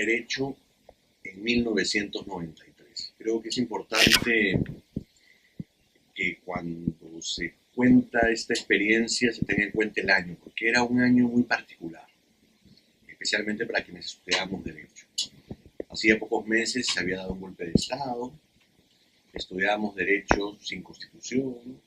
de Derecho en 1993. Creo que es importante que cuando se cuenta esta experiencia se tenga en cuenta el año, porque era un año muy particular, especialmente para quienes estudiamos Derecho. Hacía pocos meses se había dado un golpe de Estado, estudiábamos Derecho sin Constitución,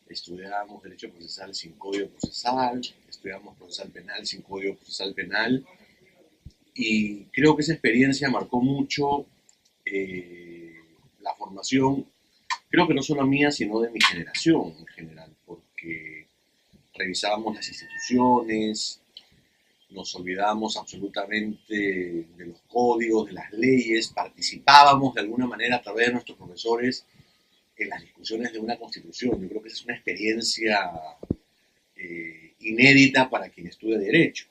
estudiábamos Derecho Procesal sin Código Procesal, estudiábamos Procesal Penal sin Código Procesal Penal, y creo que esa experiencia marcó mucho la formación, creo que no solo mía, sino de mi generación en general, porque revisábamos las instituciones, nos olvidábamos absolutamente de los códigos, de las leyes, participábamos de alguna manera a través de nuestros profesores en las discusiones de una constitución. Yo creo que esa es una experiencia inédita para quien estudia Derecho.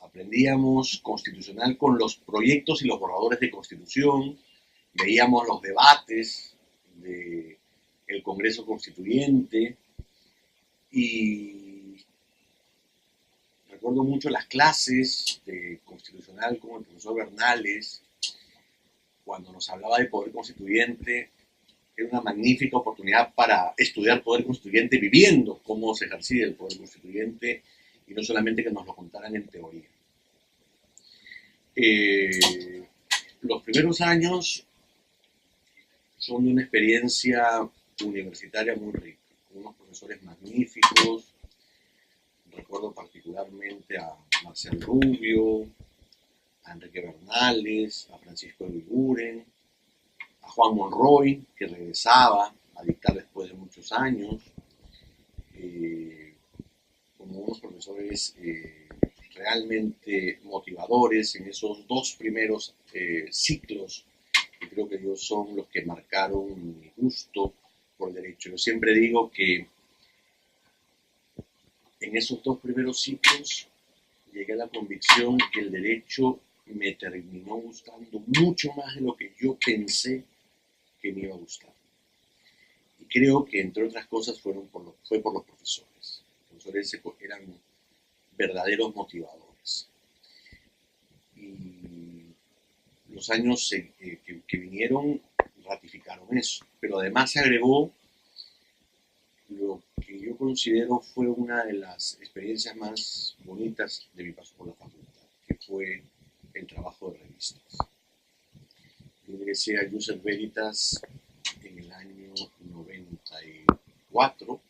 Aprendíamos constitucional con los proyectos y los borradores de constitución, veíamos los debates del Congreso Constituyente y recuerdo mucho las clases de constitucional con el profesor Bernales, cuando nos hablaba de poder constituyente. Era una magnífica oportunidad para estudiar poder constituyente viviendo cómo se ejercía el poder constituyente y no solamente que nos lo contaran en teoría. Los primeros años son de una experiencia universitaria muy rica, con unos profesores magníficos. Recuerdo particularmente a Marcel Rubio, a Enrique Bernales, a Francisco de Viguren, a Juan Monroy, que regresaba a dictar después de muchos años, como unos profesores realmente motivadores en esos dos primeros ciclos, que creo que ellos son los que marcaron mi gusto por el derecho. Yo siempre digo que en esos dos primeros ciclos llegué a la convicción que el derecho me terminó gustando mucho más de lo que yo pensé que me iba a gustar. Y creo que, entre otras cosas, fue por los profesores. Los profesores eran verdaderos motivadores. Y los años que vinieron ratificaron eso. Pero además se agregó lo que yo considero fue una de las experiencias más bonitas de mi paso por la facultad, que fue el trabajo de revistas. Yo ingresé a Iusers Veritas en el año 94.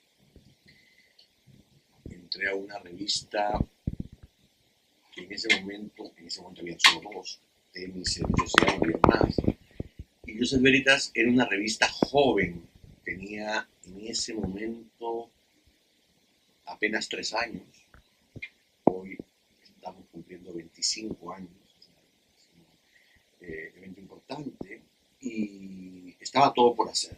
Entré a una revista que en ese momento había solo dos, Temis, yo sé, había más. Y Iusers Veritas era una revista joven, tenía en ese momento apenas 3 años. Hoy estamos cumpliendo 25 años, evento importante, y estaba todo por hacer.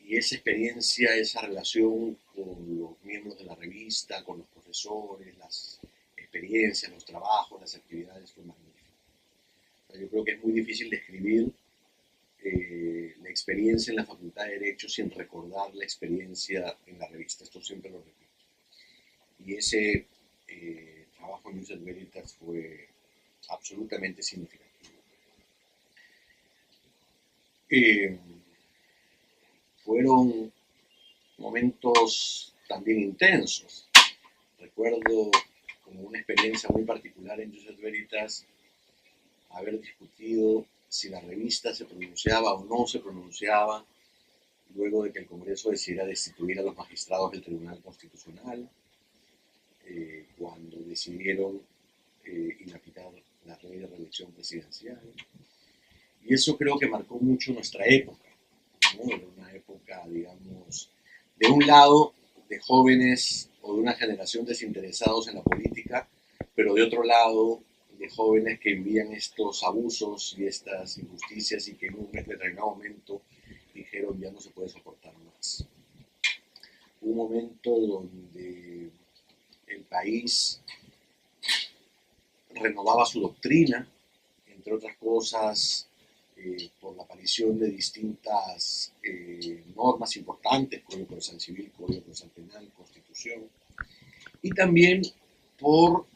Y esa experiencia, esa relación con los miembros de la revista, con los profesores, las experiencias, los trabajos, las actividades, fue magnífico. O sea, yo creo que es muy difícil describir la experiencia en la Facultad de Derecho sin recordar la experiencia en la revista. Esto siempre lo repito. Y ese trabajo en Iusers Veritas fue absolutamente significativo. Fueron momentos también intensos. Recuerdo como una experiencia muy particular en Iusers Veritas haber discutido si la revista se pronunciaba o no se pronunciaba luego de que el Congreso decidiera destituir a los magistrados del Tribunal Constitucional, cuando decidieron inaplicar la ley de reelección presidencial. Y eso creo que marcó mucho nuestra época, ¿no? Era una época, digamos, de un lado, de jóvenes o de una generación desinteresados en la política, pero de otro lado, de jóvenes que vivían estos abusos y estas injusticias y que en un determinado momento dijeron ya no se puede soportar más. Un momento donde el país renovaba su doctrina, entre otras cosas, por la aparición de distintas normas importantes, Código Procesal Civil, Código Procesal Penal, Constitución, y también por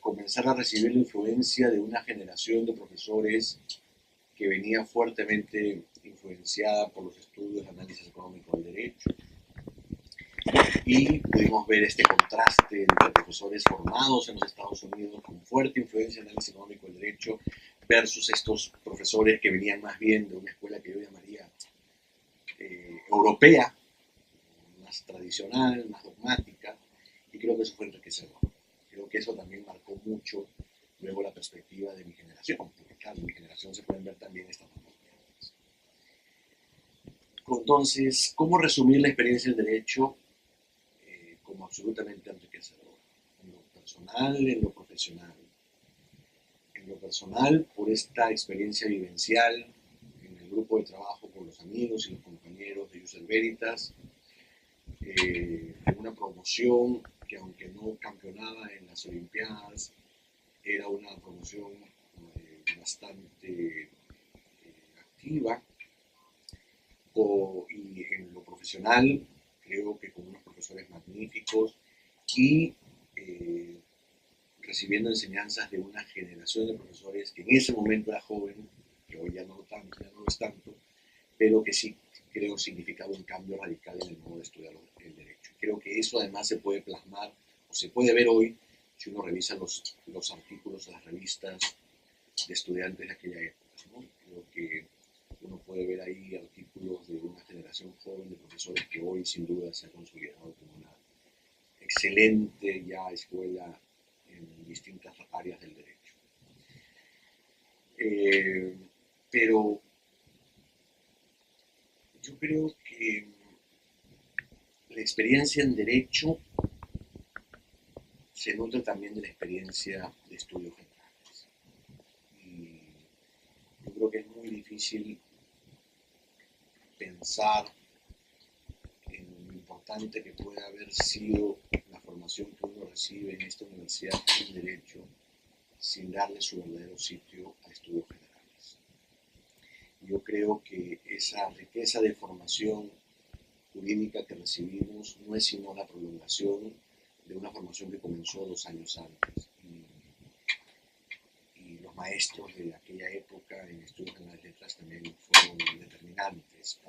comenzar a recibir la influencia de una generación de profesores que venía fuertemente influenciada por los estudios de análisis económico del derecho, y pudimos ver este contraste entre profesores formados en los Estados Unidos con fuerte influencia en análisis económico del derecho versus estos profesores que venían más bien de una escuela que yo llamaría europea, más tradicional, más dogmática, y creo que eso fue enriquecedor. Creo que eso también marcó mucho luego la perspectiva de mi generación, porque claro, en mi generación se pueden ver también estas formas. Entonces, ¿cómo resumir la experiencia del derecho? Como absolutamente enriquecedor, en lo personal, en lo profesional. En lo personal, por esta experiencia vivencial, en el grupo de trabajo con los amigos y los compañeros de User Veritas, una promoción que aunque no campeonaba en las Olimpiadas, era una promoción bastante activa, y en lo profesional creo que con unos profesores magníficos y recibiendo enseñanzas de una generación de profesores que en ese momento era joven, que hoy ya no lo es tanto, pero que sí creo significaba un cambio radical en el modo de estudiar el derecho. Creo que eso además se puede plasmar o se puede ver hoy si uno revisa los artículos de las revistas de estudiantes de aquella época, ¿no? Creo que uno puede ver ahí artículos de una generación joven de profesores que hoy sin duda se ha consolidado como una excelente ya escuela en distintas áreas del derecho. Pero yo creo que la experiencia en derecho se nutre también de la experiencia de estudios generales. Y yo creo que es muy difícil pensar en lo importante que puede haber sido la formación que uno recibe en esta universidad en derecho sin darle su verdadero sitio a estudios generales. Yo creo que esa riqueza de formación jurídica que recibimos no es sino la prolongación de una formación que comenzó 2 años antes. Y los maestros de aquella época en estudios en las letras también fueron determinantes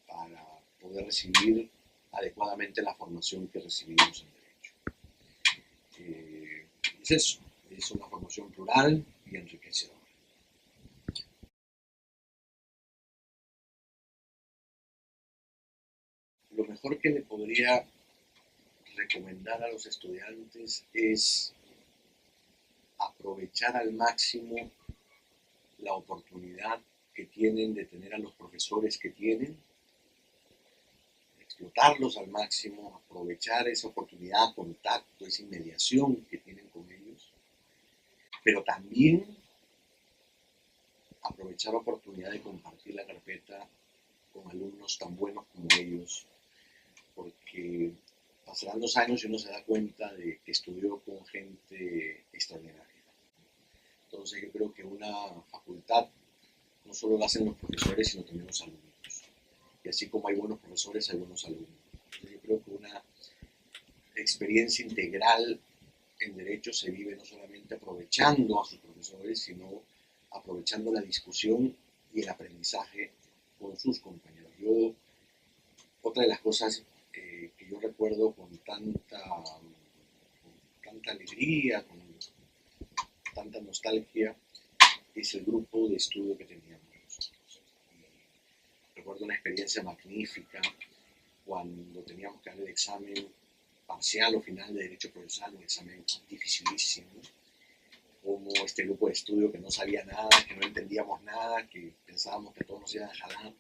para poder recibir adecuadamente la formación que recibimos en derecho. Es eso, es una formación plural y enriquecedora. Lo mejor que le podría recomendar a los estudiantes es aprovechar al máximo la oportunidad que tienen de tener a los profesores que tienen, explotarlos al máximo, aprovechar esa oportunidad, contacto, esa inmediación que tienen con ellos, pero también aprovechar la oportunidad de compartir la carpeta con alumnos tan buenos como ellos, porque pasarán 2 años y uno se da cuenta de que estudió con gente extraordinaria. Entonces yo creo que una facultad no solo la hacen los profesores, sino también los alumnos. Y así como hay buenos profesores, hay buenos alumnos. Entonces yo creo que una experiencia integral en derecho se vive no solamente aprovechando a sus profesores, sino aprovechando la discusión y el aprendizaje con sus compañeros. Otra de las cosas que yo recuerdo con tanta alegría, con tanta nostalgia, es el grupo de estudio que teníamos nosotros. Y recuerdo una experiencia magnífica cuando teníamos que dar el examen parcial o final de Derecho Procesal, un examen dificilísimo, como este grupo de estudio que no sabía nada, que no entendíamos nada, que pensábamos que todos nos iban a jalar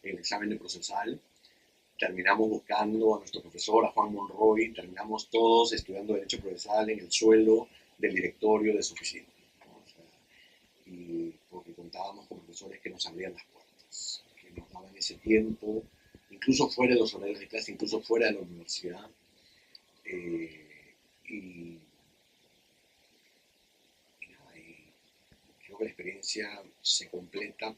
el examen de procesal. Terminamos buscando a nuestro profesor, a Juan Monroy, terminamos todos estudiando Derecho Procesal en el suelo del directorio de su oficina, ¿no? O sea, y porque contábamos con profesores que nos abrían las puertas, que nos daban ese tiempo, incluso fuera de los horarios de clase, incluso fuera de la universidad. Y creo que la experiencia se completa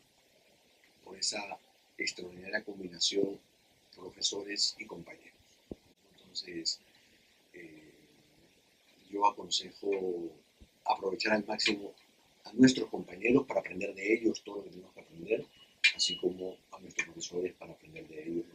por esa extraordinaria combinación profesores y compañeros. Entonces, yo aconsejo aprovechar al máximo a nuestros compañeros para aprender de ellos todo lo que tenemos que aprender, así como a nuestros profesores para aprender de ellos